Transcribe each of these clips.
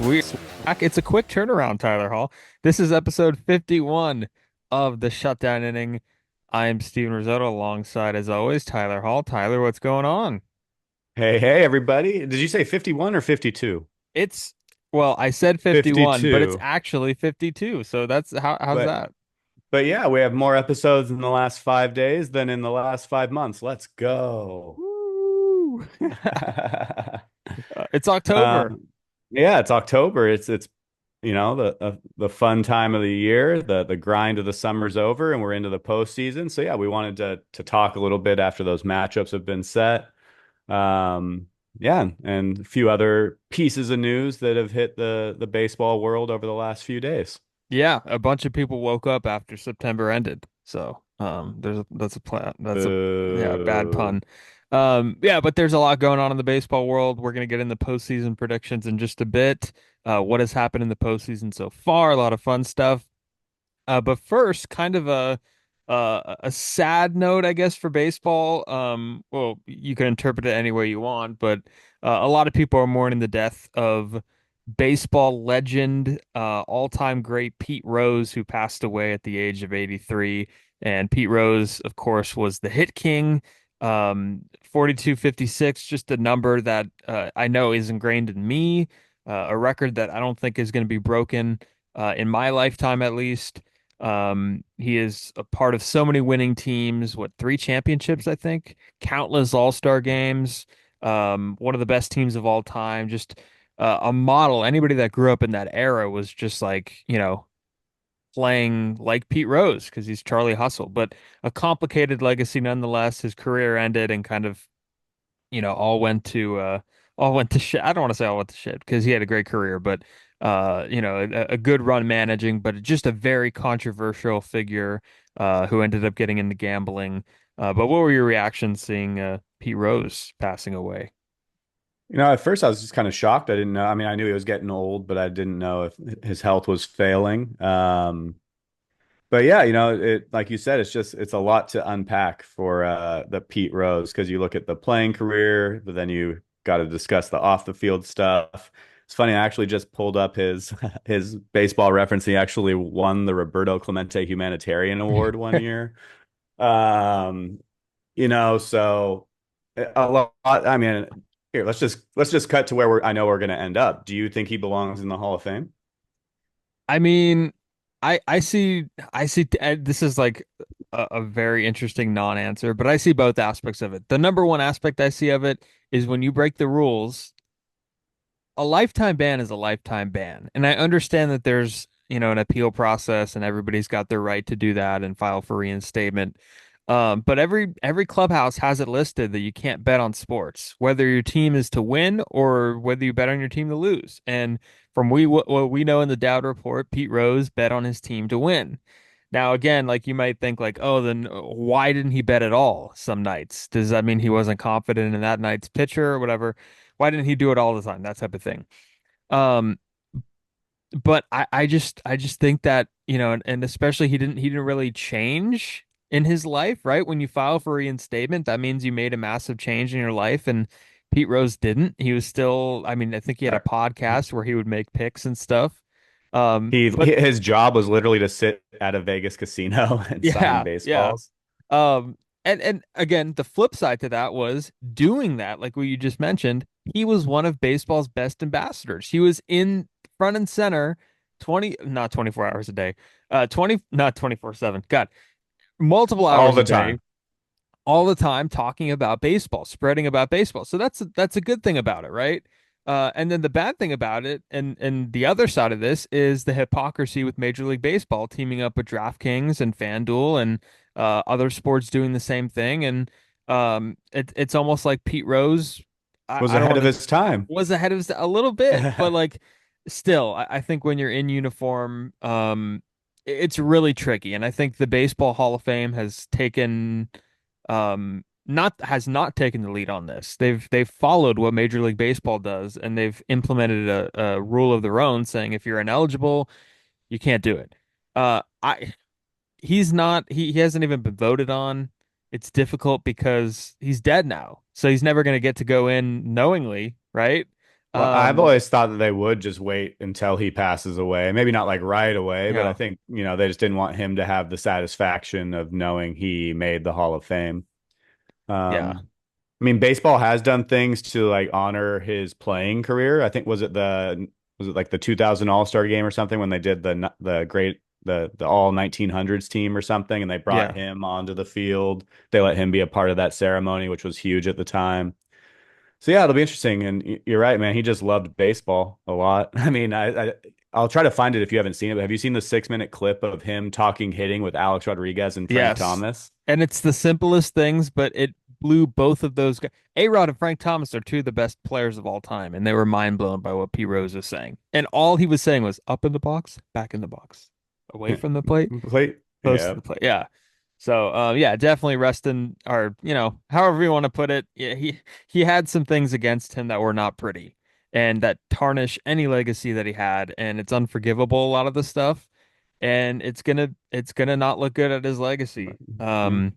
We're back. It's a quick turnaround, Tyler Hall. This is episode 51 of the Shutdown Inning. I am Steven Rissotto alongside, as always, Tyler Hall. Tyler, what's going on? Hey, everybody. Did you say 51 or 52? It's, well, I said 51, but it's 52. actually 52. So that's how's But that? but yeah, we have more episodes in the last 5 days than in the last 5 months. Let's go. Woo! It's October. Um, yeah, it's October. It's the fun time of the year. The grind of the summer's over and we're into the postseason. So yeah, we wanted to talk a little bit after those matchups have been set. Um, yeah, and a few other pieces of news that have hit the baseball world over the last few days. Yeah, a bunch of people woke up after September ended. So, that's a plan. That's a yeah, bad Boo. pun. Yeah, but there's a lot going on in the baseball world. We're gonna get into postseason predictions in just a bit. What has happened in the postseason so far? A lot of fun stuff. But first, kind of a sad note, I guess, for baseball. Well, you can interpret it any way you want, but a lot of people are mourning the death of baseball legend, all-time great Pete Rose, who passed away at the age of 83. And Pete Rose, of course, was the hit king. 4256, just a number that I know is ingrained in me, a record that I don't think is going to be broken in my lifetime, at least. He is a part of so many winning teams, what, three championships, I think, countless all-star games, one of the best teams of all time, just a model. Anybody that grew up in that era was just like, playing like Pete Rose because he's Charlie Hustle, but a complicated legacy nonetheless. His career ended and kind of, all went to shit. I don't want to say all went to shit because he had a great career, but a good run managing, but just a very controversial figure who ended up getting into gambling. But what were your reactions seeing Pete Rose passing away? At first I was just kind of shocked. I didn't know. I mean, I knew he was getting old, but I didn't know if his health was failing. But yeah, it like you said, it's a lot to unpack for the Pete Rose because you look at the playing career, but then you got to discuss the off the field stuff. It's funny, I actually just pulled up his his baseball reference. He actually won the Roberto Clemente Humanitarian Award one year. Um, so a lot. I mean, here, let's just cut to where I know we're going to end up. Do you think he belongs in the Hall of Fame? I mean, I see, this is like a very interesting non-answer, but I see both aspects of it. The number one aspect I see of it is when you break the rules, a lifetime ban is a lifetime ban. And I understand that there's, an appeal process and everybody's got their right to do that and file for reinstatement. But every clubhouse has it listed that you can't bet on sports, whether your team is to win or whether you bet on your team to lose. And from what we know in the Dowd report, Pete Rose bet on his team to win. Now, again, like you might think, like, oh, then why didn't he bet at all some nights? Does that mean he wasn't confident in that night's pitcher or whatever? Why didn't he do it all the time? That type of thing. Um, but I just think that, and especially he didn't really change in his life, right? When you file for reinstatement, that means you made a massive change in your life, and Pete Rose didn't. He was still, I mean, I think he had a Uh, podcast where he would make picks and stuff. But his job was literally to sit at a Vegas casino and sign yeah, yeah. baseballs. And again, the flip side to that was doing that, like what you just mentioned, he was one of baseball's best ambassadors. He was in front and center 20, not 24 hours a day, 20, not 24/7. God, multiple All hours a the day, time. all the time talking about baseball, spreading about baseball. So that's a good thing about it, right? And then the bad thing about it, and the other side of this is the hypocrisy with Major League Baseball teaming up with DraftKings and FanDuel and other sports doing the same thing. And it's almost like Pete Rose, Was I don't ahead want of to, his time. was ahead of a little bit, but like still, I think when you're in uniform, it's really tricky. And I think the Baseball Hall of Fame has taken not taken the lead on this. They've followed what Major League Baseball does, and they've implemented a rule of their own saying if you're ineligible, you can't do it. I he's not he hasn't even been voted on. It's difficult because he's dead now, so he's never going to get to go in knowingly, right? Well, I've Um, always thought that they would just wait until he passes away. Maybe not like right away, but I yeah, think, they just didn't want him to have the satisfaction of knowing he made the Hall of Fame. yeah, I mean, baseball has done things to like honor his playing career. I think was it like the 2000 All-Star game or something when they did the all 1900s team or something, and they brought yeah. him onto the field. They let him be a part of that ceremony, which was huge at the time. So yeah, it'll be interesting. And you're right, man. He just loved baseball a lot. I mean, I'll try to find it if you haven't seen it. But have you seen the 6 minute clip of him talking hitting with Alex Rodriguez and Frank Yes. Thomas? And it's the simplest things, but it blew both of those guys. A-Rod and Frank Thomas are two of the best players of all time, and they were mind blown by what P. Rose was saying. And all he was saying was up in the box, back in the box, away from the plate, Plate. close to Yeah. the plate. Yeah. So, yeah, definitely resting, or however you want to put it. Yeah, he had some things against him that were not pretty, and that tarnish any legacy that he had, and it's unforgivable a lot of the stuff, and it's gonna not look good at his legacy. Yeah.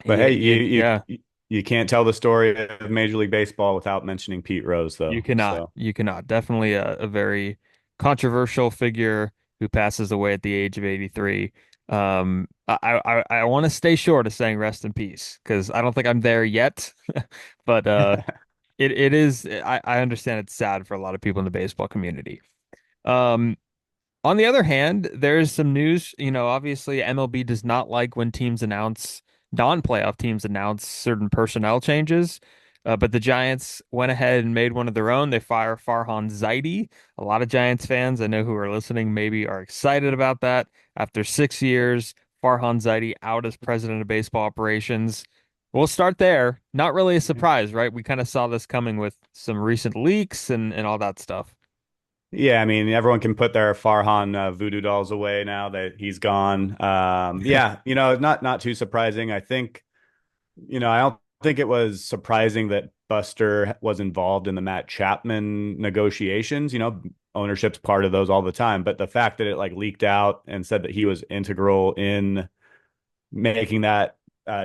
But He, hey, he yeah, you can't tell the story of Major League Baseball without mentioning Pete Rose, you though. cannot, So you cannot. Definitely a very controversial figure who passes away at the age of 83. I want to stay short of saying rest in peace because I don't think I'm there yet, but it is. I understand it's sad for a lot of people in the baseball community. Um, On the other hand, there's some news. Obviously, MLB does not like when non-playoff teams announce certain personnel changes. But the Giants went ahead and made one of their own. They fire Farhan Zaidi. A lot of Giants fans I know who are listening maybe are excited about that. After 6 years, Farhan Zaidi out as president of baseball operations. We'll start there. Not really a surprise, right? We kind of saw this coming with some recent leaks and all that stuff. yeah, I mean, everyone can put their Farhan voodoo dolls away now that he's gone. Yeah, not too surprising. I think. I don't think it was surprising that Buster was involved in the Matt Chapman negotiations. Ownership's part of those all the time, but the fact that it like leaked out and said that he was integral in making that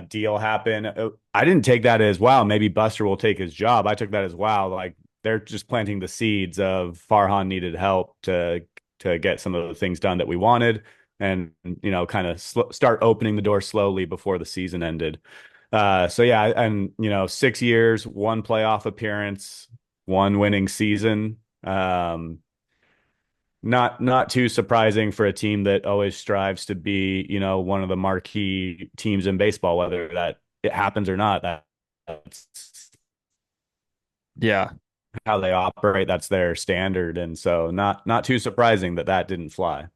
deal happen, I didn't take that as wow, maybe Buster will take his job. I took that as wow, like they're just planting the seeds of Farhan needed help to get some of the things done that we wanted, and kind of start opening the door slowly before the season ended. So yeah, and 6 years, one playoff appearance, one winning season. Not too surprising for a team that always strives to be, one of the marquee teams in baseball, whether that it happens or not. That's Yeah. how they operate. That's their standard, and so not too surprising that that didn't fly.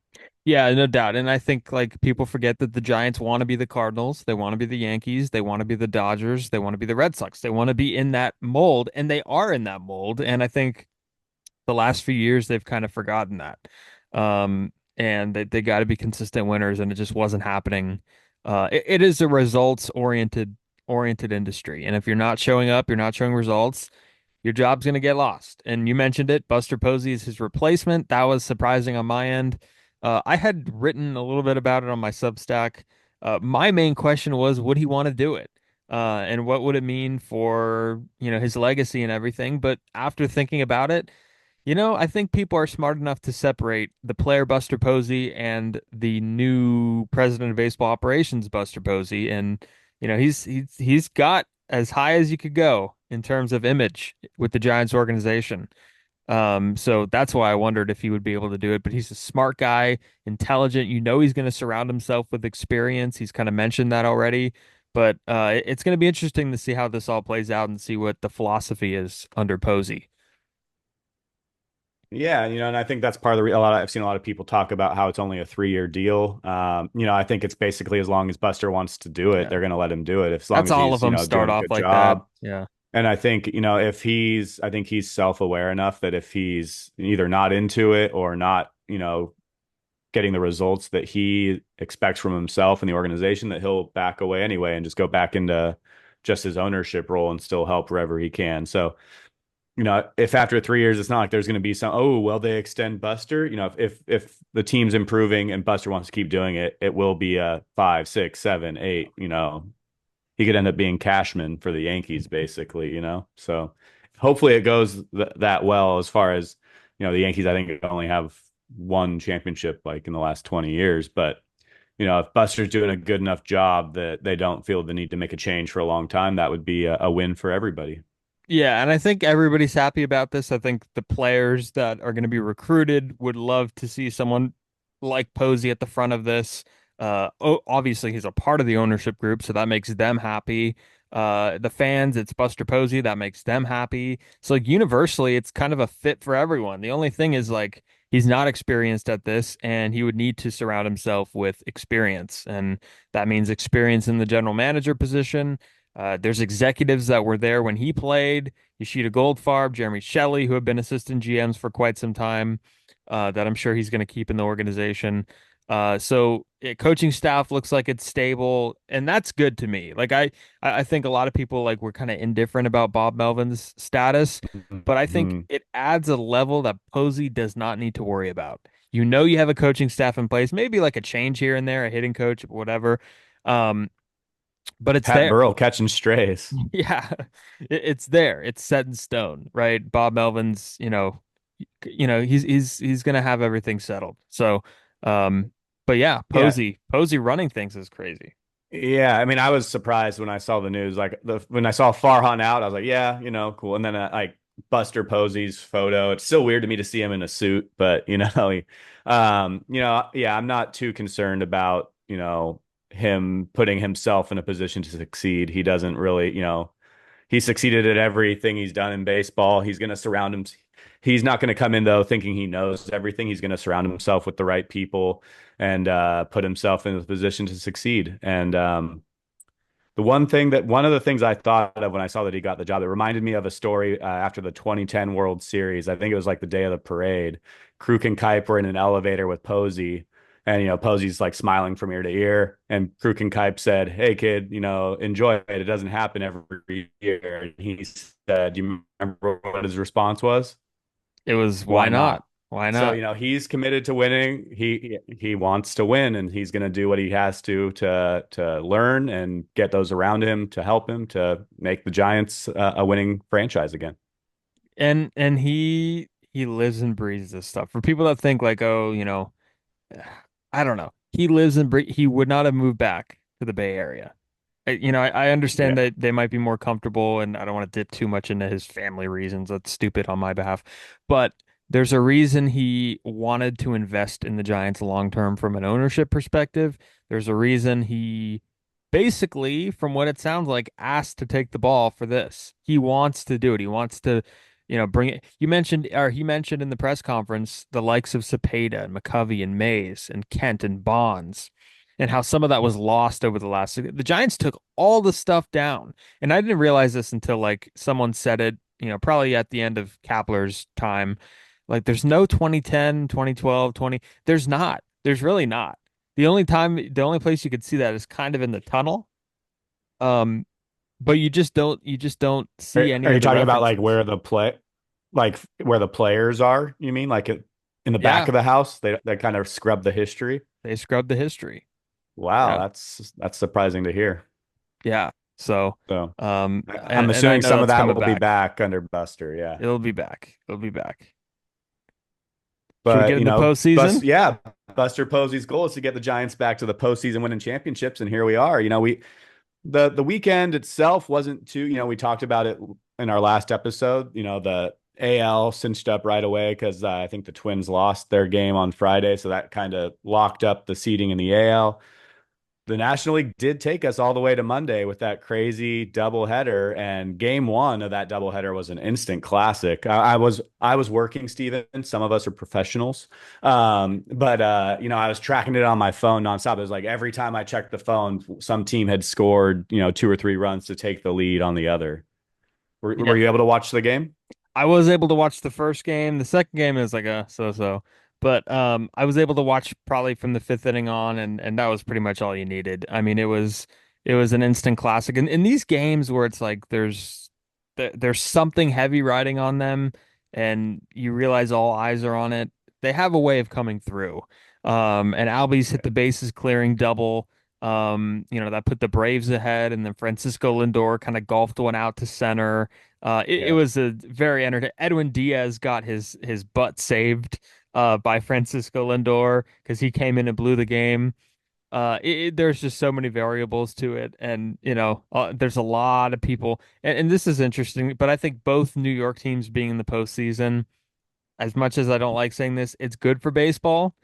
Yeah, no doubt. And I think like people forget that the Giants want to be the Cardinals, they want to be the Yankees, they want to be the Dodgers, they want to be the Red Sox. They want to be in that mold, and they are in that mold. And I think the last few years they've kind of forgotten that. And they got to be consistent winners, and it just wasn't happening. It is a results oriented industry, and if you're not showing up, you're not showing results, your job's going to get lost. And you mentioned it, Buster Posey is his replacement. That was surprising on my end. I had written a little bit about it on my Substack. My main question was, would he want to do it? And what would it mean for, his legacy and everything? But after thinking about it, I think people are smart enough to separate the player Buster Posey and the new president of baseball operations, Buster Posey. And, he's got as high as you could go in terms of image with the Giants organization. So that's why I wondered if he would be able to do it. But he's a smart guy, intelligent. He's going to surround himself with experience. He's kind of mentioned that already. But it's going to be interesting to see how this all plays out and see what the philosophy is under Posey. Yeah, and I think that's part of I've seen a lot of people talk about how it's only a 3 year deal. I think it's basically as long as Buster wants to do it, Yeah. they're going to let him do it. As long That's as all of he's, them start doing a off good like that. job. Yeah. And I think, I think he's self-aware enough that if he's either not into it or not, getting the results that he expects from himself and the organization, that he'll back away anyway and just go back into just his ownership role and still help wherever he can. So, if after 3 years, it's not like there's going to be some, oh, well, they extend Buster. If the team's improving and Buster wants to keep doing it, it will be a 5, 6, 7, 8. He could end up being Cashman for the Yankees, basically. So hopefully it goes that well. As far as the Yankees, I think only have one championship like in the last 20 years, but if Buster's doing a good enough job that they don't feel the need to make a change for a long time, that would be a win for everybody. Yeah, and I think everybody's happy about this. I think the players that are going to be recruited would love to see someone like Posey at the front of this. Obviously, he's a part of the ownership group, so that makes them happy. The fans, it's Buster Posey, that makes them happy. So, like, universally, it's kind of a fit for everyone. The only thing is, like, he's not experienced at this, and he would need to surround himself with experience. And that means experience in the general manager position. There's executives that were there when he played, Yoshida Goldfarb, Jeremy Shelley, who have been assistant GMs for quite some time, that I'm sure he's going to keep in the organization. Coaching staff looks like it's stable, and that's good to me. Like I think a lot of people like were kind of indifferent about Bob Melvin's status, but I think Mhm. it adds a level that Posey does not need to worry about. You have a coaching staff in place, maybe like a change here and there, a hitting coach, whatever. Um, but it's Pat there. Burrell catching strays. Yeah, it's there. It's set in stone, right? Bob Melvin's, he's gonna have everything settled. So, um, but yeah, Yeah, Posey running things is crazy. yeah. I mean, I was surprised when I saw the news. Like when I saw Farhan out, I was like, yeah, cool. And then like Buster Posey's photo. It's still weird to me to see him in a suit, but yeah, I'm not too concerned about him putting himself in a position to succeed. He doesn't really, he succeeded at everything he's done in baseball. He's going to surround him. He's not going to come in though thinking he knows everything. He's going to surround himself with the right people and put himself in a position to succeed. And one of the things I thought of when I saw that he got the job, it reminded me of a story after the 2010 World Series. I think it was like the day of the parade. Kruk and Kipe were in an elevator with Posey, and Posey's like smiling from ear to ear. And Kruk and Kipe said, "Hey kid, enjoy it. It doesn't happen every year." And he said, "Do you remember what his response was? It was why Why not? not?" Why So, not? he's committed to winning. He wants to win, and he's going to do what he has to learn and get those around him to help him to make the Giants a winning franchise again. And he lives and breathes this stuff. For people that think like, oh, I don't know. He would not have moved back to the Bay Area. I understand Yeah. that they might be more comfortable, and I don't want to dip too much into his family reasons. That's stupid on my behalf. But there's a reason he wanted to invest in the Giants long term from an ownership perspective. There's a reason he basically, from what it sounds like, asked to take the ball for this. He wants to do it. He wants to, bring it. He mentioned in the press conference the likes of Cepeda and McCovey and Mays and Kent and Bonds and how some of that was lost over the last. The Giants took all the stuff down, and I didn't realize this until like someone said it, probably at the end of Kapler's time. Like, there's no 2010, 2012, 20. There's not. There's really not. The only place you could see that is kind of in the tunnel. Um, but you just don't see Are any you of the talking about like references. where the players are? You mean like in the back Yeah, of the house? They kind of scrub the history. they scrubbed the history. Wow, Yeah, that's surprising to hear. yeah. So, So I'm and I assuming know some of that's that coming will be back. back under Buster. Yeah. It'll be back. It'll be back. Should we get But into postseason? Buster Posey's goal is to get the Giants back to the postseason winning championships, and here we are. The weekend itself wasn't too, we talked about it in our last episode. The AL cinched up right away because I think the Twins lost their game on Friday, so that kind of locked up the seeding in the AL. The National League did take us all the way to Monday with that crazy doubleheader, and Game One of that doubleheader was an instant classic. I was working, Steven. Some of us are professionals, but I was tracking it on my phone nonstop. It was like every time I checked the phone, some team had scored two or three runs to take the lead on the other. Were Yeah. you able to watch the game? I was able to watch the first game. The second game is like a so-so. But I was able to watch probably from the fifth inning on, and that was pretty much all you needed. I mean, it was an instant classic. And in these games where it's like there's something heavy riding on them, and you realize all eyes are on it, they have a way of coming through. And Albies hit the bases clearing double. That put the Braves ahead, and then Francisco Lindor kind of golfed one out to center. It Yeah. was a very entertaining. Edwin Diaz got his butt saved by Francisco Lindor because he came in and blew the game. There's just so many variables to it, and there's a lot of people, and this is interesting. But I think both New York teams being in the postseason, as much as I don't like saying this, it's good for baseball.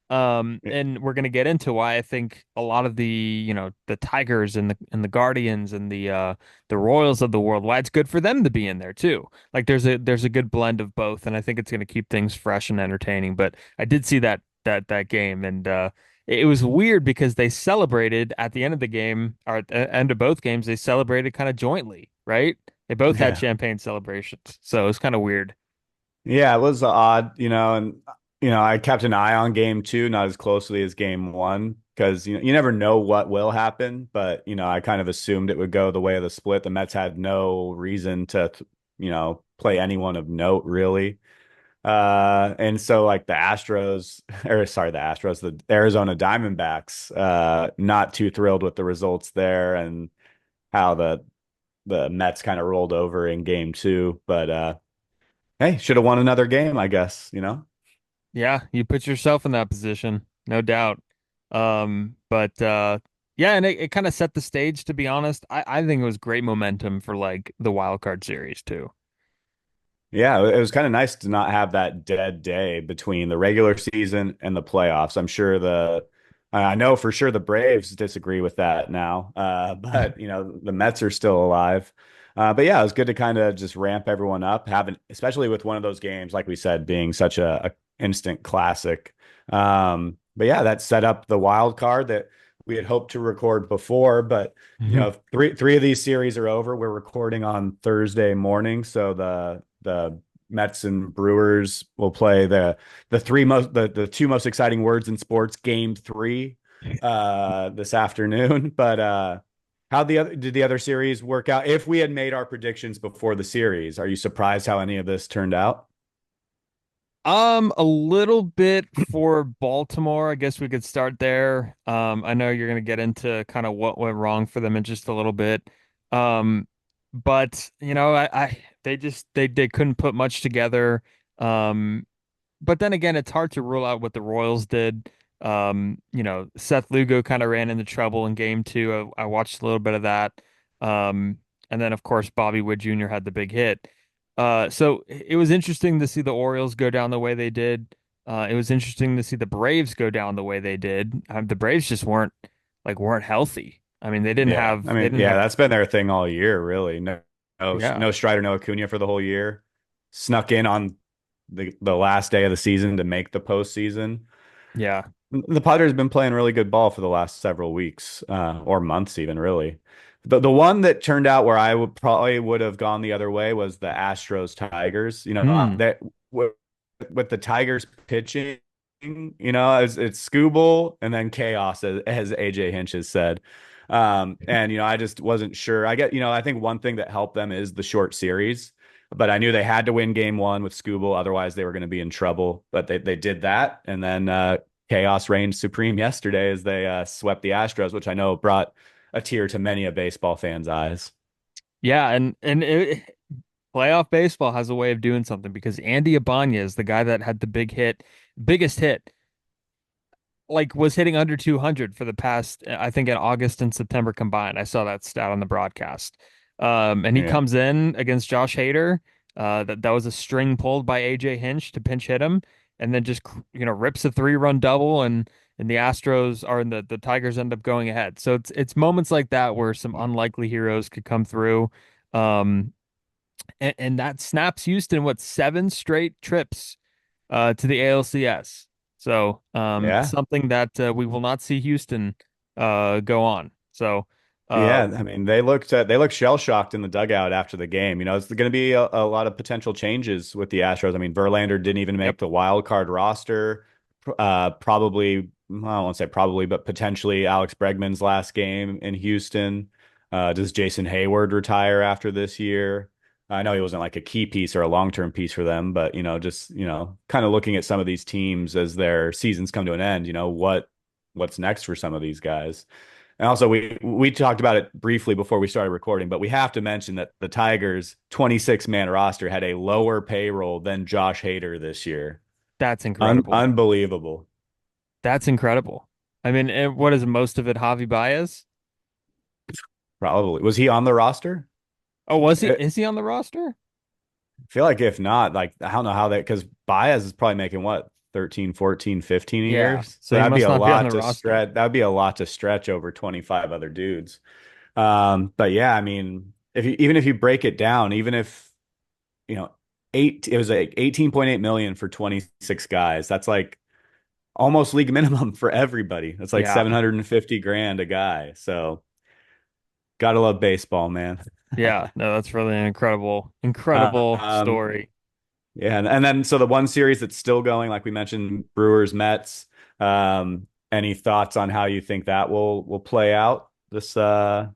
And we're gonna get into why I think a lot of the Tigers and the Guardians and the Royals of the world, why it's good for them to be in there too. Like there's a good blend of both, and I think it's gonna keep things fresh and entertaining. But I did see that game, and it was weird because they celebrated at the end of the game, or at the end of both games, they celebrated kind of jointly, right? They both had Yeah. champagne celebrations, so it was kind of weird. Yeah, it was odd, and I kept an eye on game two, not as closely as game one, because you never know what will happen, but I kind of assumed it would go the way of the split. The Mets had no reason to, play anyone of note really. And so like the Astros, or sorry, the Arizona Diamondbacks, not too thrilled with the results there and how the Mets kind of rolled over in game two, but hey, should have won another game, I guess. Yeah, you put yourself in that position, no doubt. But yeah, and it kind of set the stage, to be honest. I think it was great momentum for like the wild card series too. Yeah, it was kind of nice to not have that dead day between the regular season and the playoffs. I know for sure the Braves disagree with that now, but the Mets are still alive. But yeah, it was good to kind of just ramp everyone up, having especially with one of those games, like we said, being such a instant classic. But yeah, that set up the wild card that we had hoped to record before, but three of these series are over. We're recording on Thursday morning, so the Mets and Brewers will play the two most exciting words in sports, game three, this afternoon. But how did the other series work out? If we had made our predictions before the series, are you surprised how any of this turned out? A little bit for Baltimore. I guess we could start there. I know you're gonna get into kind of what went wrong for them in just a little bit. But I they couldn't put much together. Um, but then again, it's hard to rule out what the Royals did. Seth Lugo kind of ran into trouble in game two. I watched a little bit of that. Um, and then of course Bobby Wood Jr. had the big hit. So it was interesting to see the Orioles go down the way they did. It was interesting to see the Braves go down the way they did. The Braves just weren't healthy. I mean, Yeah, I they mean, didn't yeah, have, that's been their thing all year, really. yeah, No Strider, no Acuna for the whole year. Snuck in on the last day of the season to make the postseason. yeah. The Padres have been playing really good ball for the last several weeks, or months even, really. The one that turned out where I would have gone the other way was the Astros Tigers. Hmm. That with the Tigers pitching, it's Scooble and then chaos, as AJ Hinch has said. And I just wasn't sure. I think one thing that helped them is the short series, but I knew they had to win game one with Scooble, otherwise they were going to be in trouble. But they did that, and then chaos reigned supreme yesterday as they swept the Astros, which I know brought a tear to many a baseball fan's eyes. Yeah, playoff baseball has a way of doing something because Andy Ibanez, the guy that had the biggest hit, like was hitting under 200 for the past, I think in August and September combined. I saw that stat on the broadcast. And he Yeah, comes in against Josh Hader. That was a string pulled by AJ Hinch to pinch hit him, and then just rips a 3-run double, and the Astros are in the Tigers end up going ahead. So it's moments like that where some unlikely heroes could come through. Um, and that snaps Houston what 7 straight trips to the ALCS. So yeah, something that we will not see Houston go on. So uh, yeah. I mean, they looked shell shocked in the dugout after the game. It's going to be a lot of potential changes with the Astros. I mean, Verlander didn't even yep. make the wild card roster. Probably, well, I won't say probably, but potentially Alex Bregman's last game in Houston. Does Jason Hayward retire after this year? I know he wasn't like a key piece or a long-term piece for them, but just kind of looking at some of these teams as their seasons come to an end, what's next for some of these guys. And also we talked about it briefly before we started recording, but we have to mention that the Tigers 26-man roster had a lower payroll than Josh Hader this year. That's incredible. Unbelievable. That's incredible. I mean, what is most of it Javi Baez? Probably. Was he on the roster? Oh, was he? I Is he on the roster? feel like if not, like I don't know how that because Baez is probably making what 13, 14, 15 a year. Yeah. So So he that'd be must a not be on lot the to roster. stretch. That'd be a lot to stretch over 25 other dudes. But yeah, I mean, even if you break it down, even if you know, it was like 18.8 million for 26 guys. That's like almost league minimum for everybody. That's like Yeah. 750 grand a guy. So gotta love baseball, man. Yeah. No, that's really an incredible Um, story. yeah, and then so the one series that's still going, like we mentioned, Brewers Mets. Any thoughts on how you think that will play out? This I'm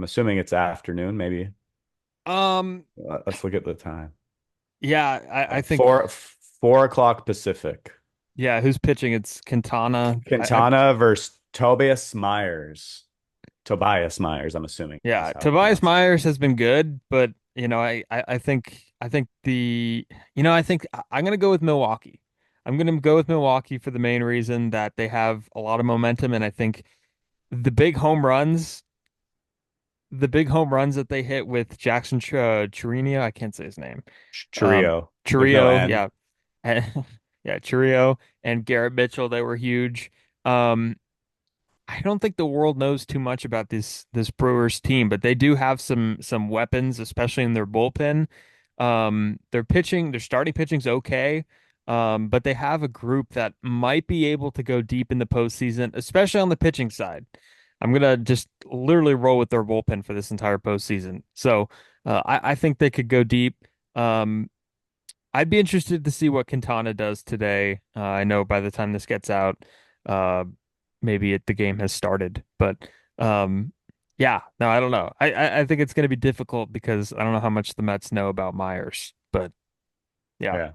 assuming it's afternoon, maybe. Um, Let's look at the time. yeah, I think, 4 o'clock Pacific. yeah, who's pitching? It's Quintana. Quintana versus Tobias Myers, I'm assuming is Yeah, how it's Tobias pronounced. Myers has been good, but I think I'm gonna go with Milwaukee. I'm gonna go with Milwaukee for the main reason that they have a lot of momentum, and I think the big home runs, the big home runs that they hit with Jackson Chirino, I can't say his name. Churio. There's no Churio, N. yeah, and, yeah, Churio and Garrett Mitchell, they were huge. Um, I don't think the world knows too much about this Brewers team, but they do have some weapons, especially in their bullpen. Their starting pitching's okay, but they have a group that might be able to go deep in the postseason, especially on the pitching side. I'm gonna just literally roll with their bullpen for this entire postseason. So I think they could go deep. Um, I'd be interested to see what Quintana does today. I know by the time this gets out, uh, the game has started, but um, yeah, no, I don't know. I think it's going to be difficult because I don't know how much the Mets know about Myers, but yeah, Yeah.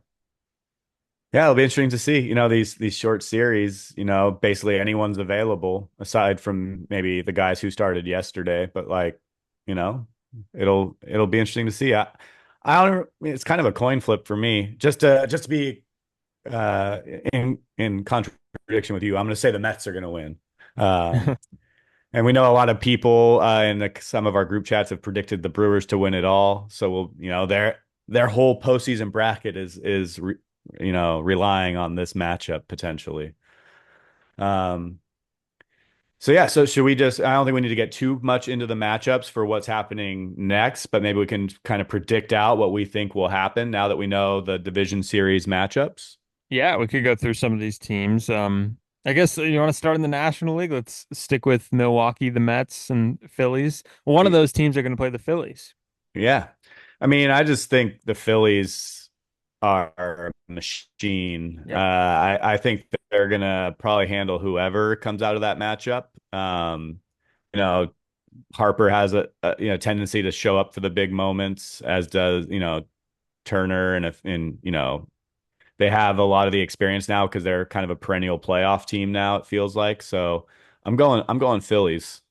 Yeah, it'll be interesting to see. These short series, basically anyone's available aside from maybe the guys who started yesterday, but like, you know, it'll be interesting to see. I don't it's kind of a coin flip for me. Just to be uh in contradiction with you, I'm going to say the Mets are going to win. Um and we know a lot of people in some of our group chats have predicted the Brewers to win it all. So their whole postseason bracket is relying on this matchup potentially. Um, so yeah, so should we just? I don't think we need to get too much into the matchups for what's happening next, but maybe we can kind of predict out what we think will happen now that we know the division series matchups. yeah, we could go through some of these teams. I guess you want to start in the National League. Let's stick with Milwaukee, the Mets, and Phillies. One of those teams are going to play the Phillies. Yeah, I mean, I just think the Phillies are a machine. Yep. I think that they're gonna probably handle whoever comes out of that matchup. You know, Harper has a tendency to show up for the big moments, as does Turner, and they have a lot of the experience now because they're kind of a perennial playoff team now. It feels like so. I'm going Phillies.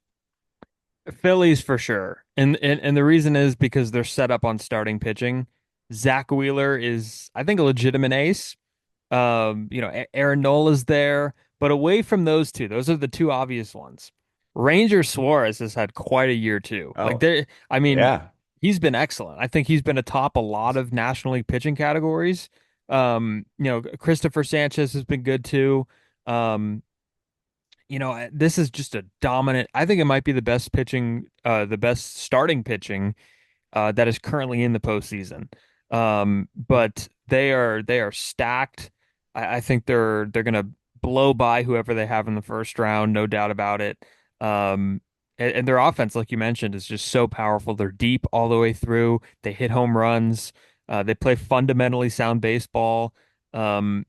Phillies for sure. And the reason is because they're set up on starting pitching. Zach Wheeler is, I think, a legitimate ace. Aaron Nola's there, but away from those two, those are the two obvious ones. Ranger Suarez has had quite a year too. Oh I mean, yeah, he's been excellent. I think he's been atop a lot of National League pitching categories. Christopher Sanchez has been good too. Um, this is just a dominant. I think it might be the best starting pitching that is currently in the postseason. But they are stacked. I think they're gonna blow by whoever they have in the first round, no doubt about it. And their offense, like you mentioned, is just so powerful. They're deep all the way through. They hit home runs. They play fundamentally sound baseball. Um,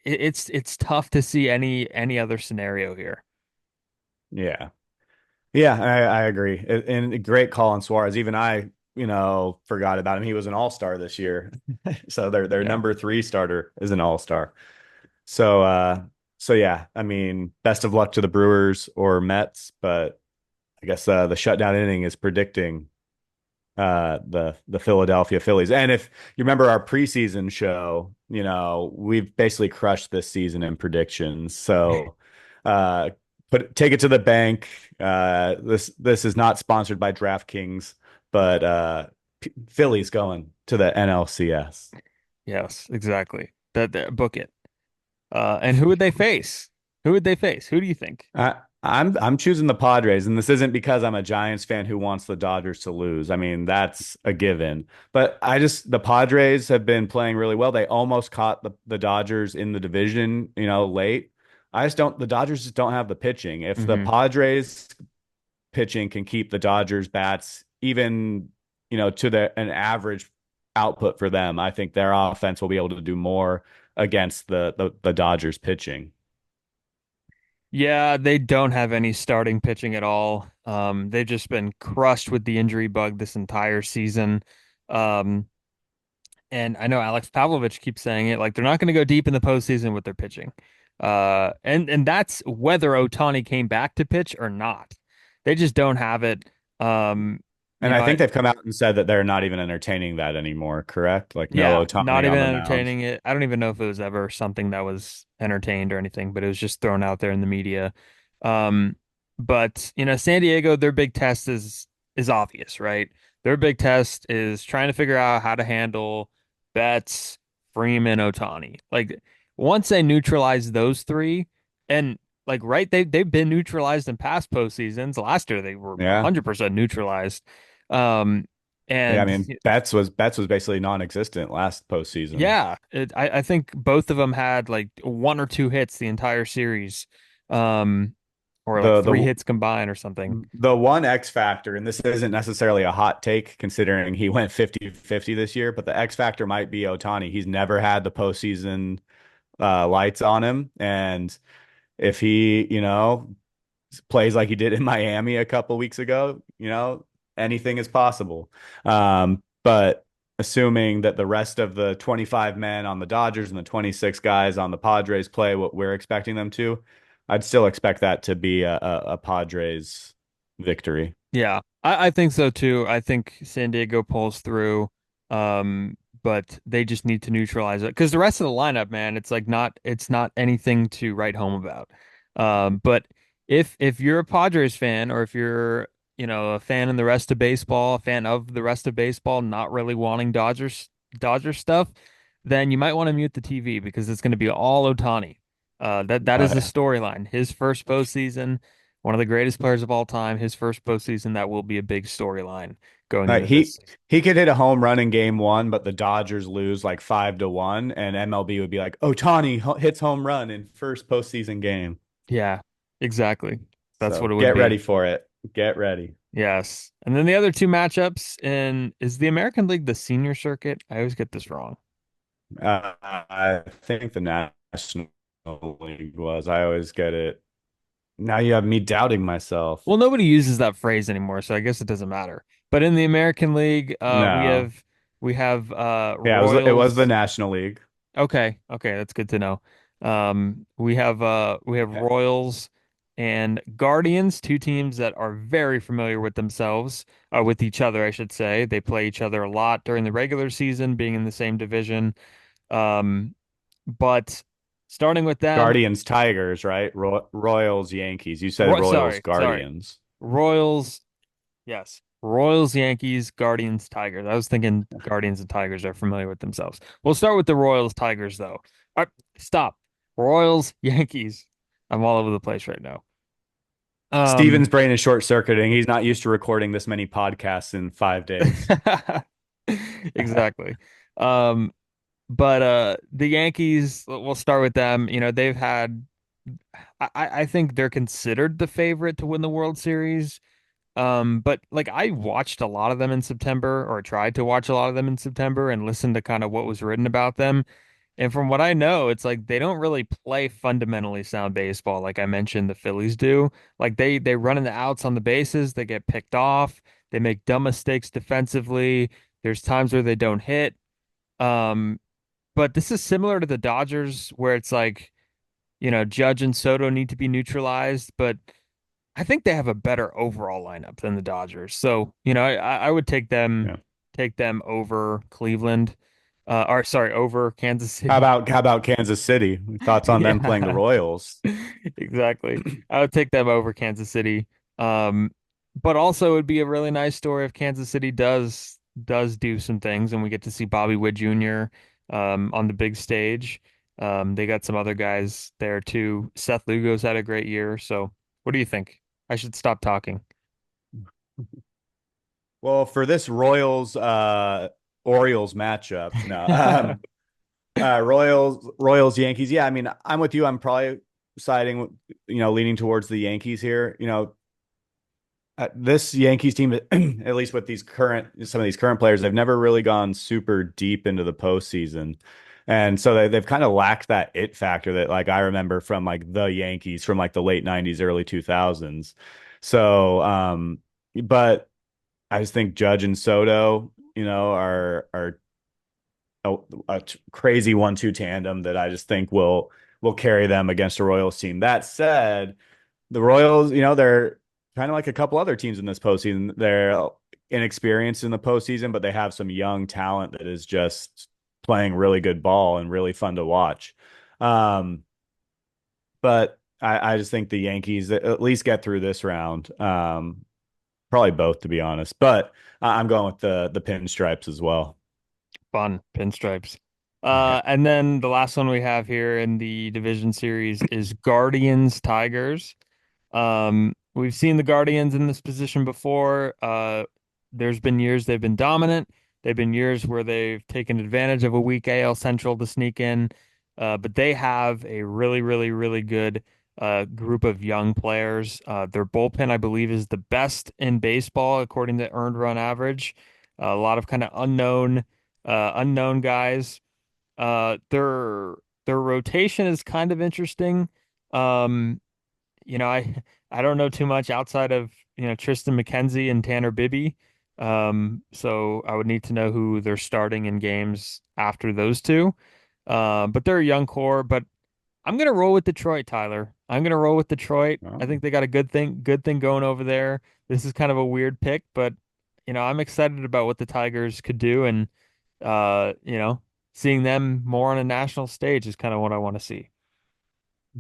it's tough to see any other scenario here. yeah. Yeah, I agree. And a great call on Suarez. Even I, forgot about him. He was an all-star this year. So their Yeah. number three starter is an all-star. So So yeah, I mean, best of luck to the Brewers or Mets, but I guess the shutdown inning is predicting the Philadelphia Phillies. And if you remember our preseason show, we've basically crushed this season in predictions. So uh take it to the bank. This is not sponsored by DraftKings, but Philly's going to the NLCS. Yes, exactly. That book it. And who would they face? Who would they face? Who do you think? I'm choosing the Padres, and this isn't because I'm a Giants fan who wants the Dodgers to lose. I mean, that's a given. But the Padres have been playing really well. They almost caught the Dodgers in the division, late. The Dodgers just don't have the pitching. If the Hmm. Padres pitching can keep the Dodgers bats even, to an average output for them, I think their offense will be able to do more against the Dodgers pitching. Yeah, they don't have any starting pitching at all. They've just been crushed with the injury bug this entire season. Um, and I know Alex Pavlovich keeps saying it, like they're not going to go deep in the postseason with their pitching. And that's whether Ohtani came back to pitch or not. They just don't have it. Um, you And know, I I, think they've come out and said that they're not even entertaining that anymore, correct? Like no Yeah, not Otani even on the mound. entertaining it. I don't even know if it was ever something that was entertained or anything, but it was just thrown out there in the media. Um, but San Diego, their big test is obvious, right? Their big test is trying to figure out how to handle Betts, Freeman, Otani. Like once they neutralize those three, and like right, they've been neutralized in past postseasons. Last year they were Yeah. 100% neutralized. Um, Yeah, I and mean, Betts was basically non-existent last postseason. yeah, I think both of them had like one or two hits the entire series, um, or like The three the hits combined or something. the one X factor, and this isn't necessarily a hot take considering he went 50-50 this year, but the X factor might be Otani. He's never had the postseason lights on him. And if he, plays like he did in Miami a couple weeks ago, anything is possible. But assuming that the rest of the 25 men on the Dodgers and the 26 guys on the Padres play what we're expecting them to, I'd still expect that to be a Padres victory. Yeah, I think so too. I think San Diego pulls through, but they just need to neutralize it because the rest of the lineup, man, it's not anything to write home about. But if you're a Padres fan or if you're a fan in the rest of baseball, a fan of the rest of baseball, not really wanting Dodgers stuff, then you might want to mute the TV because it's going to be all Ohtani. That is the Uh, storyline. His first postseason, one of the greatest players of all time, his first postseason, that will be a big storyline going like into this he season. he could hit a home run in game one, but the Dodgers lose like 5-1, and MLB would be like, Otani hits home run in first postseason game. Yeah, exactly. That's what So it would get ready be. for it. Get ready. Yes. And then the other two matchups in is the American League the senior circuit? I always get this wrong. I think the National League was. I always get it. Now you have me doubting myself. Well, nobody uses that phrase anymore, so I guess it doesn't matter. But in the American League, No. we have Yeah, it was the Royals. National League. Okay, okay, that's good to know. We have Yeah. Royals and Guardians, two teams that are very familiar with themselves, with each other, I should say. They play each other a lot during the regular season, being in the same division. Um, but starting with them, Guardians, Tigers, right? Royals, Yankees. You said Royals, Sorry, Guardians. Royals, yes, Royals, Yankees, Guardians, Tigers. I was thinking Guardians and Tigers are familiar with themselves. We'll start with the Royals, Tigers, though. Stop. Royals, Yankees. I'm all over the place right now. Um, Steven's brain is short circuiting. He's not used to recording this many podcasts in 5 days. exactly. Um, but the Yankees, we'll start with them. They've had I think they're considered the favorite to win the World Series. But like I watched a lot of them in September, or tried to watch a lot of them in September and listen to kind of what was written about them. And from what I know, it's like they don't really play fundamentally sound baseball, like I mentioned the Phillies do. Like they run in the outs on the bases, they get picked off, they make dumb mistakes defensively. There's times where they don't hit. Um, but this is similar to the Dodgers, where it's like Judge and Soto need to be neutralized, but I think they have a better overall lineup than the Dodgers. So, I would Yeah. take them over Cleveland, or sorry, over Kansas How City. about how about Kansas City? Thoughts on them playing the Yeah, Royals? exactly. I would take them over Kansas City. Um, but also it'd be a really nice story if Kansas City does do some things and we get to see Bobby Witt Jr. On the big stage. They got some other guys there too. Seth Lugo's had a great year. So what do you think? I should stop talking. Well, for this Royals Orioles matchup, no. Royals Yankees. Yeah, I mean, I'm with you. I'm probably siding, leaning towards the Yankees here. This Yankees team, at least with some of these current players, they've never really gone super deep into the postseason. And so they've kind of lacked that it factor that like I remember from like the Yankees from like the late 90s, early 2000s. So, but I just think Judge and Soto, are a crazy 1-2 tandem that I just think will carry them against a Royals team. That said, the Royals, they're kind of like a couple other teams in this postseason. They're inexperienced in the postseason, but they have some young talent that is just playing really good ball and really fun to watch. Um, but I just think the Yankees at least get through this round. Probably both, to be honest. But I'm going with the pinstripes as well. Fun pinstripes. Yeah. And then the last one we have here in the division series is Guardians Tigers. We've seen the Guardians in this position before. There's been years they've been dominant. They've been years where they've taken advantage of a weak AL Central to sneak in. But they have a really, really, really good group of young players. Their bullpen, I believe, is the best in baseball according to earned run average. A lot of kind of unknown guys. Their rotation is kind of interesting. Um, I don't know too much outside of, Tristan McKenzie and Tanner Bibby. So I would need to know who they're starting in games after those two. But they're a young core, but I'm gonna roll with Detroit, Tyler. I'm gonna roll with Detroit. I Oh, think they got a good thing going over there. This is kind of a weird pick, but I'm excited about what the Tigers could do, and uh, you know, seeing them more on a national stage is kind of what I want to see.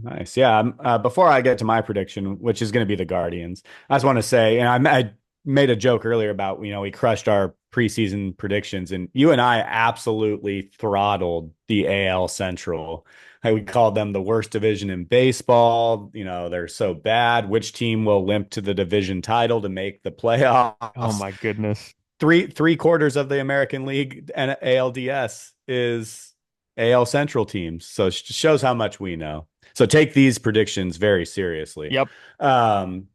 nice. Yeah. Before I get to my prediction, which is going to be the Guardians, I just want to say, and I made a joke earlier about, we crushed our preseason predictions, and you and I absolutely throttled the AL Central. We called them the worst division in baseball. They're so bad. Which team will limp to the division title to make the Oh playoffs? my goodness. Three-quarters of the American League and ALDS is AL Central teams. So it shows how much we know. So take these predictions very seriously. Yep. Um,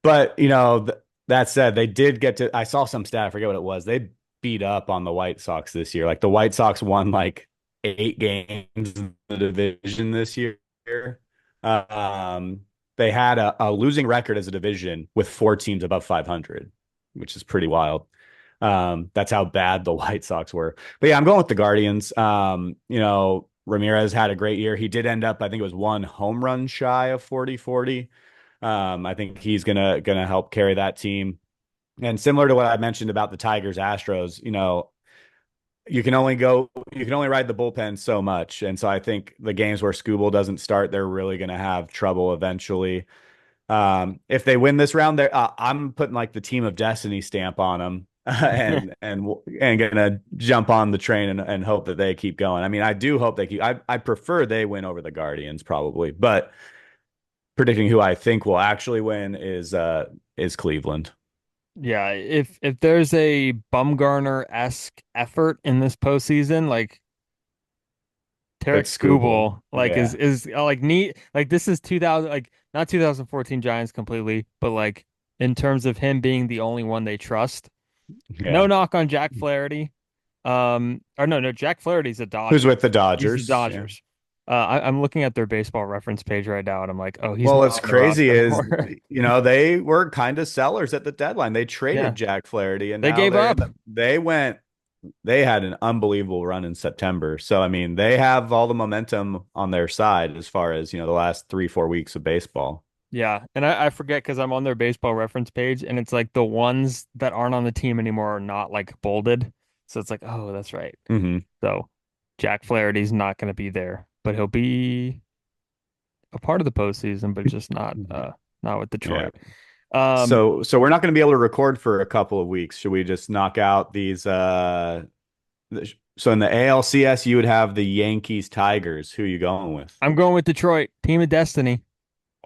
but that said, they did get to. I saw some stat. I forget what it was. They beat up on the White Sox this year. Like the White Sox won like 8 games in the division this year. Um, they had a losing record as a division with 4 teams above 500, which is pretty wild. That's how bad the White Sox were. But yeah, I'm going with the Guardians. Ramirez had a great year. He did end up, I think it was 1 home run shy of 40-40. I think he's gonna help carry that team. And similar to what I mentioned about the Tigers Astros, you can only ride the bullpen so much. And so I think the games where Skubal doesn't start, they're really gonna have trouble eventually. If they win this round, I'm putting like the team of destiny stamp on them, and gonna jump on the train and hope that they keep going. I mean, I do hope they keep. I prefer they win over the Guardians probably, but predicting who I think will actually win is Cleveland. Yeah, if there's a Bumgarner-esque effort in this postseason, like Tarek It's Skubal. Skubal, like is Yeah, is like neat, like this is 2000, like not 2014 Giants completely, but like in terms of him being the only one they trust. No yeah. knock on Jack Flaherty. Or no, Jack Flaherty's a Who's Dodger. with the He's the Dodgers? Yeah. Dodgers. I'm looking at their baseball reference page right now, and I'm like, oh, he's Well, not what's on the crazy roster is, anymore. they were kind of sellers at the deadline. They Yeah, traded Jack Flaherty, and they now gave they're up. in they went they had an unbelievable run in September. So I mean, they have all the momentum on their side as far as, the last 3, 4 weeks of baseball. Yeah, and I forget because I'm on their baseball reference page, and it's like the ones that aren't on the team anymore are not like bolded. So it's like, oh, that's right. Hmm. So Jack Flaherty's not going to be there, but he'll be a part of the postseason, but just not with Yeah. Detroit. Um, So we're not going to be able to record for a couple of weeks. Should we just knock out these so in the ALCS you would have the Yankees Tigers. Who are you going with? I'm going with Detroit, team of destiny,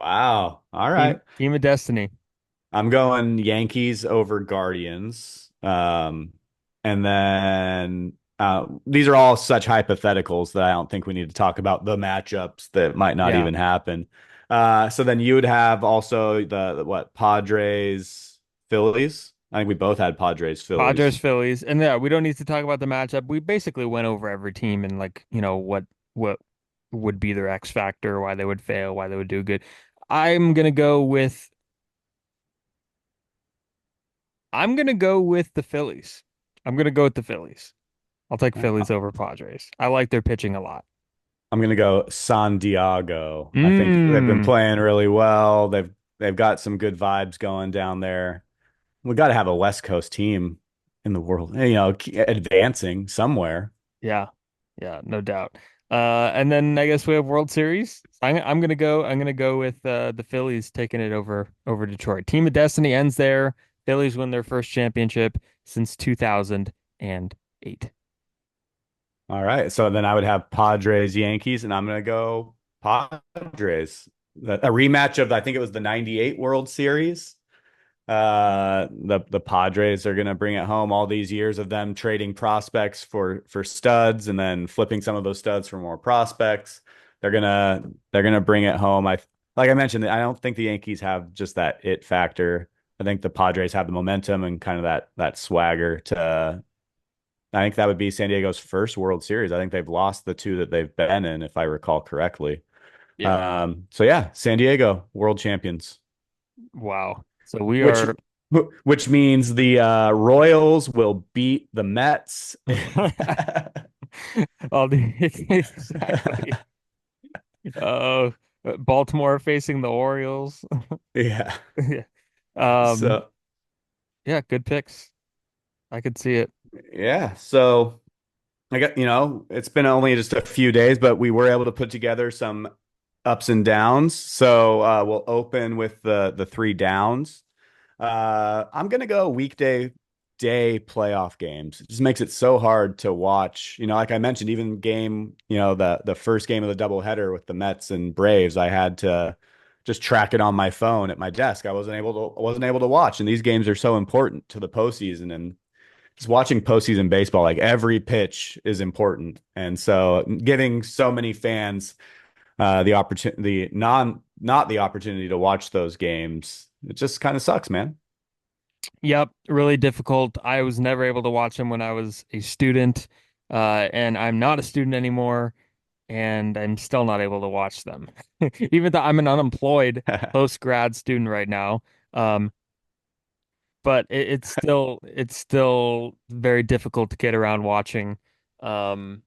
Wow. All team right. team of destiny. I'm going Yankees over Guardians. And then these are all such hypotheticals that I don't think we need to talk about the matchups that might not Yeah, even happen. So then you would have also the what, Padres, Phillies. I think we both had Padres, Padres, Phillies. Phillies, and yeah, we don't need to talk about the matchup. We basically went over every team and like what would be their X factor, why they would fail, why they would do good. I'm gonna go with I'm gonna go with the Phillies. I'm gonna go with the Phillies. I'll take Phillies over Padres. I like their pitching a lot. I'm gonna go San Diego. I think they've been Mm, playing really well. They've got some good vibes going down there. We got to have a West Coast team in the world, advancing somewhere. yeah, yeah, no doubt. And then I guess we have World Series. I'm gonna go with the Phillies taking it over Detroit. Team of Destiny ends there. Phillies win their first championship since 2008. All right. So then I would have Padres, Yankees, and I'm gonna go Padres. A rematch of, I think it was the '98 World Series. The Padres are gonna bring it home, all these years of them trading prospects for studs and then flipping some of those studs for more prospects. They're gonna bring it home. Like I mentioned, I don't think the Yankees have just that it factor. I think the Padres have the momentum and kind of that swagger to. I think that would be San Diego's first World Series. I think they've lost the two that they've been in, if I recall correctly. Yeah. So yeah, San Diego world champions, Wow. So we which are which means the Royals will beat the Mets. all the exactly. Uh, Baltimore facing the Orioles. Yeah. Yeah. Um, So yeah, good picks. I could see it. yeah. So I got, it's been only just a few days, but we were able to put together some ups and downs. So we'll open with the three downs. I'm gonna go weekday day playoff games. It just makes it so hard to watch. Like I mentioned, even the first game of the doubleheader with the Mets and Braves, I had to just track it on my phone at my desk. I wasn't able to watch. And these games are so important to the postseason. And just watching postseason baseball, like every pitch is important. And so giving so many fans the opportunity, not the opportunity to watch those games, it just kind of sucks, man. Yep, really difficult. I was never able to watch them when I was a student, and I'm not a student anymore, and I'm still not able to watch them, even though I'm an unemployed post-grad student right now. Um, but it's still very difficult to get around watching. And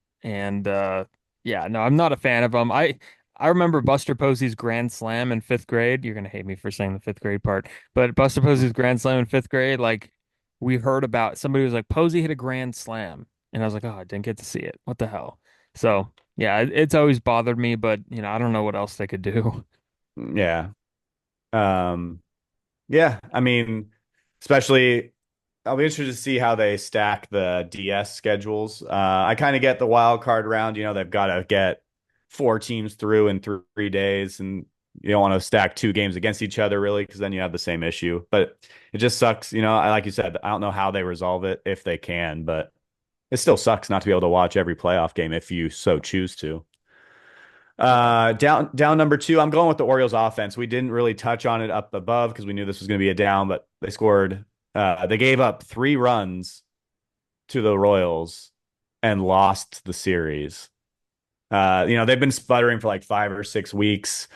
yeah, no, I'm not a fan of them. I remember Buster Posey's grand slam in fifth grade. You're gonna hate me for saying the fifth grade part, but Buster Posey's grand slam in fifth grade, like we heard about somebody was like Posey hit a grand slam, and I was like, oh, I didn't get to see it. What the hell? So yeah, it's always bothered me, but I don't know what else they could do. Yeah. Um, yeah. I mean, especially I'll be interested to see how they stack the DS schedules. I kind of get the wild card round. They've got to get four teams through in 3 days, and you don't want to stack two games against each other really, because then you have the same issue. But it just sucks. Like you said, I don't know how they resolve it if they can, but it still sucks not to be able to watch every playoff game if you so choose to. Yeah. Down number two, I'm going with the Orioles offense. We didn't really touch on it up above because we knew this was going to be a down, but they gave up 3 runs to the Royals and lost the series. They've been sputtering for like 5 or 6 weeks.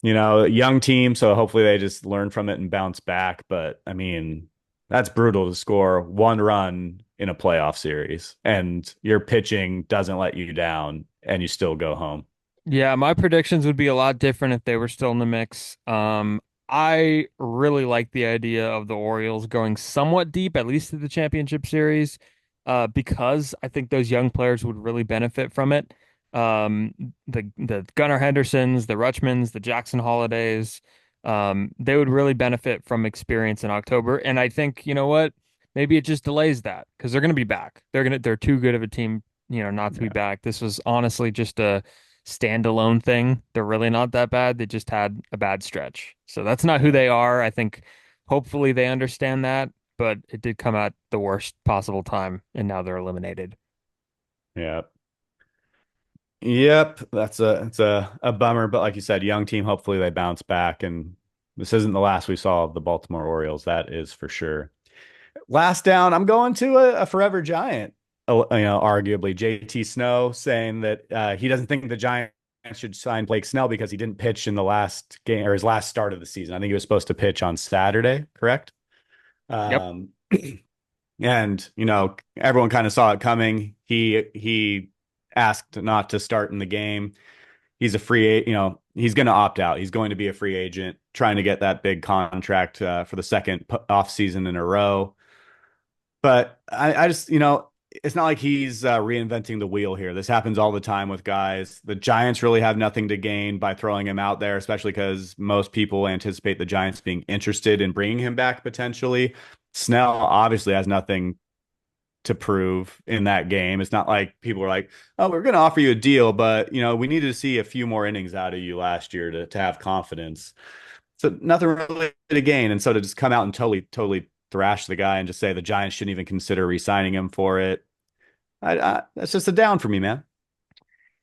Young team, so hopefully they just learn from it and bounce back. But I mean, that's brutal to score 1 run in a playoff series, and your pitching doesn't let you down, and you still go home. Yeah, my predictions would be a lot different if they were still in the mix. I really like the idea of the Orioles going somewhat deep, at least to the championship series, because I think those young players would really benefit from it. The Gunnar Hendersons, the Rutschmans, the Jackson Holidays, they would really benefit from experience in October. And I think, you know what? Maybe it just delays that because they're going to be back. They're too good of a team, not to be Yeah. back. This was honestly just a standalone thing. They're really not that bad. They just had a bad stretch. So that's not who Yeah. they are. I think hopefully they understand that, but it did come at the worst possible time, and now they're eliminated. Yeah. Yep, that's a bummer, but like you said, young team. Hopefully they bounce back, and this isn't the last we saw of the Baltimore Orioles. That is for sure. Last down, I'm going to a forever Giant. Arguably JT Snow saying that he doesn't think the Giants should sign Blake Snell because he didn't pitch in the last game or his last start of the season. I think he was supposed to pitch on Saturday, correct? Yep. Um, and everyone kind of saw it coming. He asked not to start in the game. He's a he's going to opt out. He's going to be a free agent, trying to get that big contract for the second off season in a row. But I just, it's not like he's reinventing the wheel here. This happens all the time with guys. The Giants really have nothing to gain by throwing him out there, especially because most people anticipate the Giants being interested in bringing him back potentially. Snell obviously has nothing to prove in that game. It's not like people are like, "Oh, we're going to offer you a deal, but we needed to see a few more innings out of you last year to have confidence." So nothing really to gain, and so to just come out and totally thrash the guy and just say the Giants shouldn't even consider re-signing him for it. That's just a down for me, man.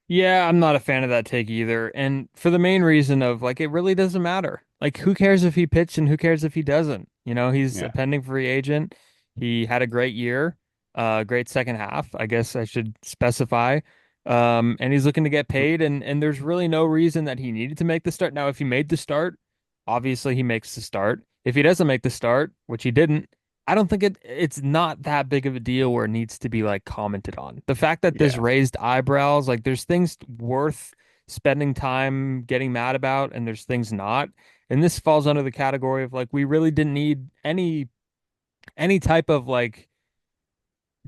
Yeah, I'm not a fan of that take either. And for the main reason of like, it really doesn't matter. Like, who cares if he pitched and who cares if he doesn't? He's a Yeah. pending free agent. He had a great year, great second half, I guess I should specify. And he's looking to get paid, and there's really no reason that he needed to make the start. Now, if he made the start, obviously he makes the start. If he doesn't make the start, which he didn't, I don't think it's not that big of a deal where it needs to be like commented on. The fact that this Yeah. raised eyebrows, like there's things worth spending time getting mad about, and there's things not. And this falls under the category of like we really didn't need any type of like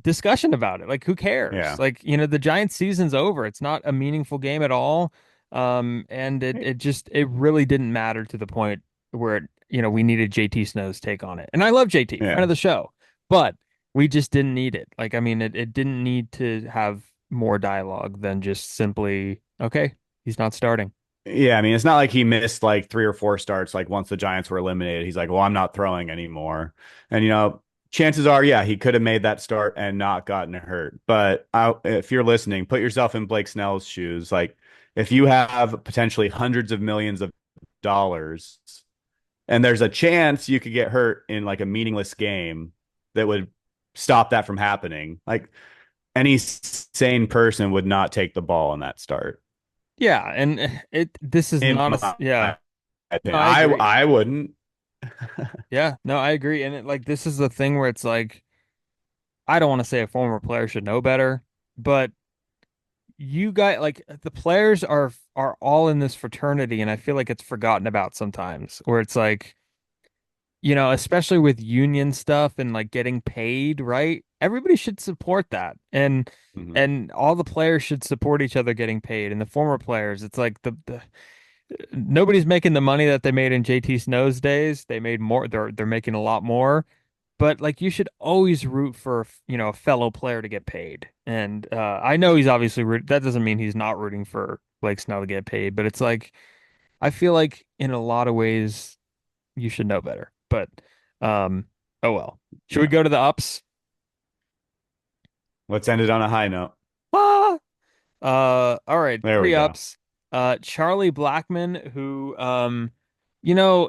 discussion about it. Like, who cares? Yeah. Like, the Giants season's over. It's not a meaningful game at all. And it really didn't matter to the point where we needed JT Snow's take on it. And I love JT, friend Yeah. of the show, but we just didn't need it. Like, I mean, it didn't need to have more dialogue than just simply, okay, he's not starting. Yeah, I mean, it's not like he missed like three or four starts. Like once the Giants were eliminated, he's like, "Well, I'm not throwing anymore." And chances are, yeah, he could have made that start and not gotten hurt. But if you're listening, put yourself in Blake Snell's shoes. Like, if you have potentially hundreds of millions of dollars, and there's a chance you could get hurt in like a meaningless game that would stop that from happening, like any sane person would not take the ball in that start. Yeah, and this is In not my yeah. No, opinion. I I agree. I wouldn't. Yeah, no, I agree. And this is the thing where it's like I don't want to say a former player should know better, but you guys like the players are all in this fraternity, and I feel like it's forgotten about sometimes, where it's like, especially with union stuff and like getting paid, right? Everybody should support that. And Mhm. and all the players should support each other getting paid. And the former players, it's like the nobody's making the money that they made in JT Snow's days. They made more, they're making a lot more. But like you should always root for, a fellow player to get paid. And I know he's obviously that doesn't mean he's not rooting for Blake Snell to get paid, but it's like I feel like in a lot of ways you should know better. But oh well. Should we Yeah. go to the ups? Let's end it on a high note. Ah! All right, There we three go. ups. Charlie Blackmon, who,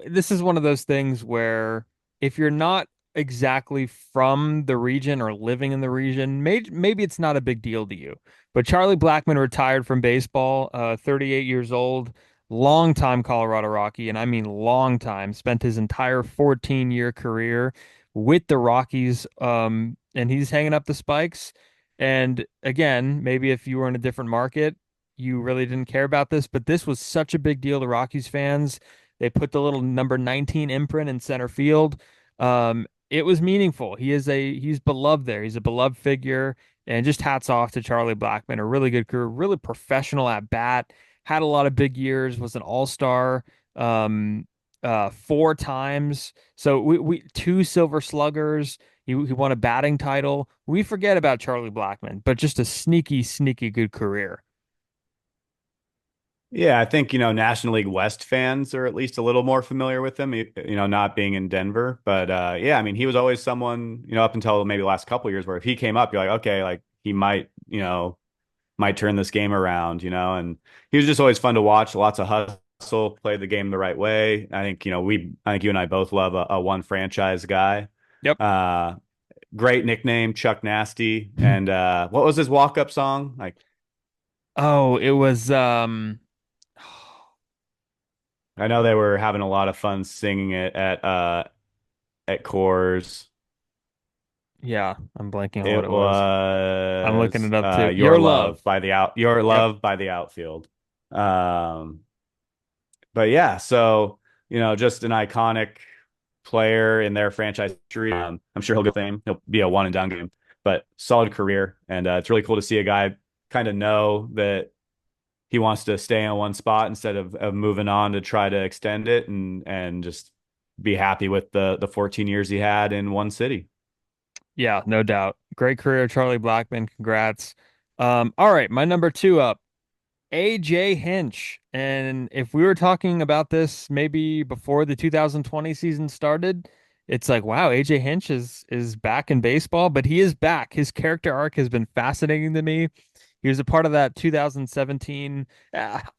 this is one of those things where if you're not exactly from the region or living in the region, maybe it's not a big deal to you. But Charlie Blackmon retired from baseball, 38 years old, long time Colorado Rocky, and I mean long time, spent his entire 14-year career with the Rockies. and he's hanging up the spikes. And again, maybe if you were in a different market, you really didn't care about this, but this was such a big deal to Rockies fans. They put the little number 19 imprint in center field. It was meaningful. He's beloved there. He's a beloved figure. And just hats off to Charlie Blackmon, a really good career, really professional at bat, had a lot of big years, was an all-star four times. So we two silver sluggers. He won a batting title. We forget about Charlie Blackmon, but just a sneaky, sneaky good career. Yeah, I think, National League West fans are at least a little more familiar with him, not being in Denver. But yeah, I mean, he was always someone, up until maybe the last couple of years where if he came up, you're like, okay, like he might turn this game around, and he was just always fun to watch. Lots of hustle, played the game the right way. I think you and I both love a one franchise guy. Yep. Uh, Great nickname, Chuck Nasty. And what was his walk-up song? Like, Oh, it was I know they were having a lot of fun singing it at Coors. yeah, I'm blanking on what It it was. I'm looking was it up too. Your Love. Your Yep. love by the outfield. Um, but yeah, so just an iconic player in their franchise history. I'm sure he'll get fame. He'll be a one and done game, but solid career, and it's really cool to see a guy kind of know that he wants to stay in one spot instead of moving on to try to extend it and just be happy with the 14 years he had in one city. Yeah, no doubt. Great career, Charlie Blackmon. Congrats. All right, my number two up. AJ Hinch. And if we were talking about this maybe before the 2020 season started, it's like, wow, AJ Hinch is back in baseball, but he is back. His character arc has been fascinating to me. He was a part of that 2017.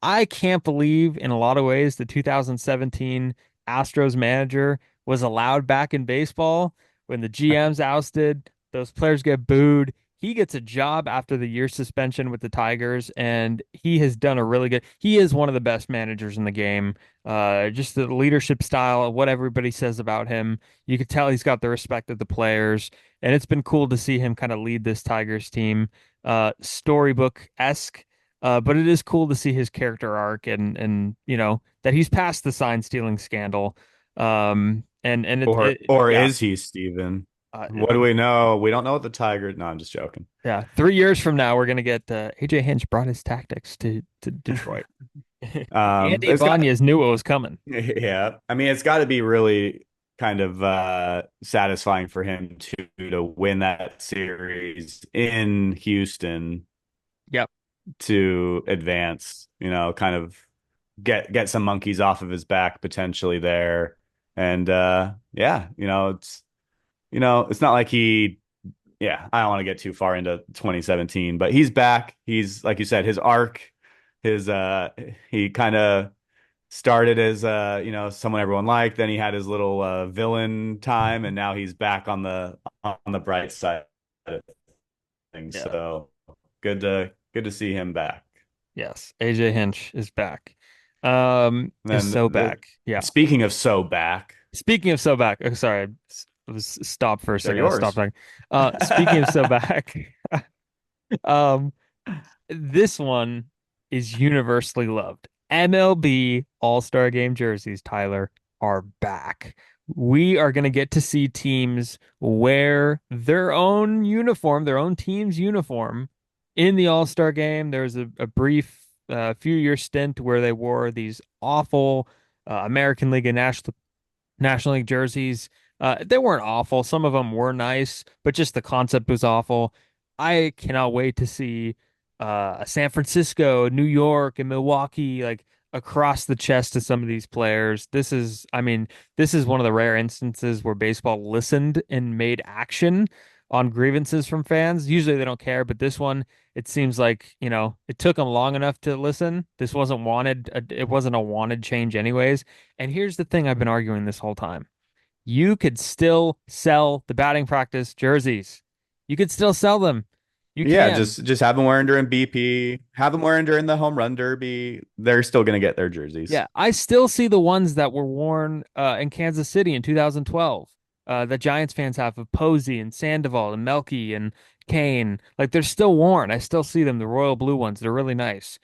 I can't believe in a lot of ways the 2017 Astros manager was allowed back in baseball when the GM's ousted, those players get booed. He gets a job after the year suspension with the Tigers, and he has done a really good. He is one of the best managers in the game. Just the leadership style, what everybody says about him, you could tell he's got the respect of the players, and it's been cool to see him kind of lead this Tigers team, storybook-esque. But it is cool to see his character arc and that he's past the sign stealing scandal. And Or yeah. is he, Steven? Uh, What do we know? We don't know what the Tigers. No, I'm just joking. Yeah, 3 years from now, we're gonna get AJ Hinch brought his tactics to Detroit. Andy It's got Ibanez knew what was coming. Yeah. I mean, it's got to be really kind of satisfying for him to win that series in Houston Yep. to advance, kind of get some monkeys off of his back potentially there. And yeah, it's not like I don't want to get too far into 2017, but he's back. He's like you said, his arc, his he kind of started as someone everyone liked, then he had his little villain time, and now he's back on the bright side of things. Yeah. So good to see him back. Yes. AJ Hinch is back. And Is then so back. Yeah. speaking of so back, Speaking of so back. Oh, sorry, I was stopped for a they're second. I stopped yours. talking. Speaking of so back. Um, this one is universally loved. MLB All-Star Game jerseys, Tyler, are back. We are going to get to see teams wear their own uniform, their own team's uniform in the All-Star Game. There was a brief few-year stint where they wore these awful American League and National League jerseys. They weren't awful. Some of them were nice, but just the concept was awful. I cannot wait to see San Francisco, New York, and Milwaukee like across the chest to some of these players. I mean, this is one of the rare instances where baseball listened and made action on grievances from fans. Usually they don't care, but this one, it seems like, it took them long enough to listen. This wasn't wanted. It wasn't a wanted change anyways. And here's the thing I've been arguing this whole time. You could still sell the batting practice jerseys. You could still sell them. You Yeah, can. just have them wearing during BP, have them wearing during the home run derby. They're still gonna get their jerseys. Yeah, I still see the ones that were worn in Kansas City in 2012. that Giants fans have of Posey and Sandoval and Melky and Kane. Like they're still worn. I still see them, the royal blue ones. They're really nice.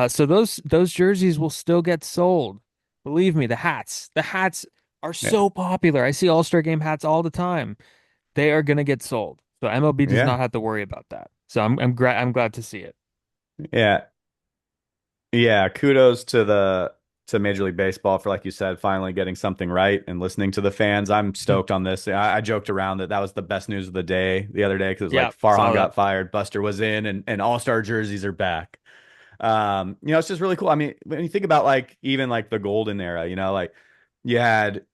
So those jerseys will still get sold. Believe me, the hats are Yeah. so popular. I see All-Star game hats all the time. They are gonna get sold. So MLB does Yeah. not have to worry about that. So I'm glad to see it. Yeah. Yeah, kudos to the Major League Baseball for, like you said, finally getting something right and listening to the fans. I'm stoked on this. I joked around that was the best news of the day the other day because it was Yeah, like saw Farhan that. got fired, Buster was in, and All-Star jerseys are back. It's just really cool. I mean, when you think about like even like the golden era, like you had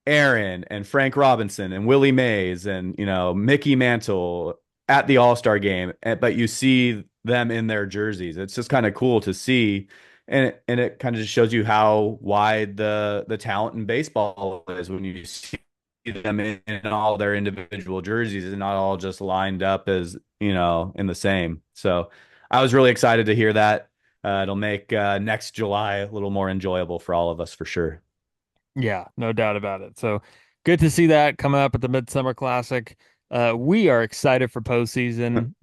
Aaron and Frank Robinson and Willie Mays and Mickey Mantle at the All-Star game, but you see them in their jerseys. It's just kind of cool to see, and it kind of just shows you how wide the talent in baseball is when you see them in all their individual jerseys and not all just lined up as in the same. So I was really excited to hear that. It'll make next July a little more enjoyable for all of us for sure. Yeah, no doubt about it. So good to see that coming up at the Midsummer Classic. We are excited for postseason.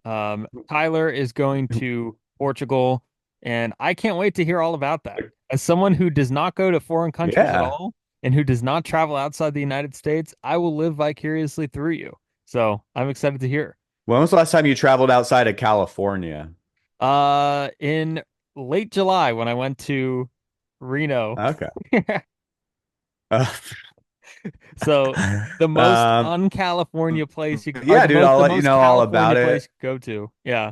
Tyler is going to Portugal, and I can't wait to hear all about that. As someone who does not go to foreign countries at Yeah. all and who does not travel outside the United States, I will live vicariously through you. So I'm excited to hear. When was the last time you traveled outside of California? In late July when I went to Reno. Okay. Uh, So the most um, un-California place you or yeah, dude, I'll the let you most know all California about place it. you could go to. Yeah,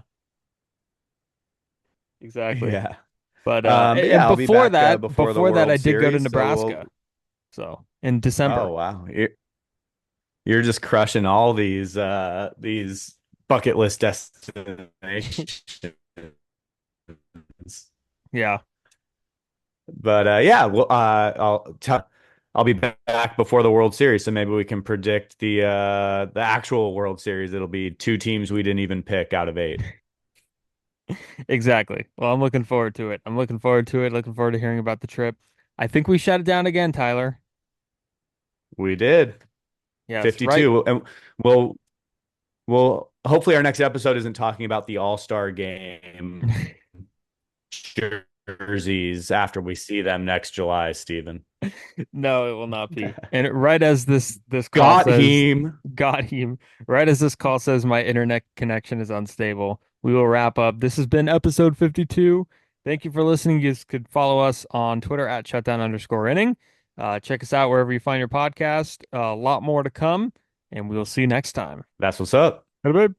exactly. Yeah. But But and yeah, I'll be before back that, before the before that, I World did go to Series. So Nebraska. So in December. oh wow, you're just crushing all these bucket list destinations. Yeah, But yeah, well, I'll be back before the World Series, so maybe we can predict the actual World Series. It'll be two teams we didn't even pick out of eight. exactly. Well, I'm looking forward to it. I'm looking forward to it. Looking forward to hearing about the trip. I think we shut it down again, Tyler. We did Yes, right. 52, and we'll hopefully our next episode isn't talking about the All-Star game jerseys after we see them next July, Stephen. No, it will not be. And right as this call Got says, him. got him. Right as this call says, my internet connection is unstable. We will wrap up. This has been episode 52. Thank you for listening. You could follow us on Twitter at shutdown_inning. Check us out wherever you find your podcast. A lot more to come, and we will see you next time. That's what's up. Bye-bye.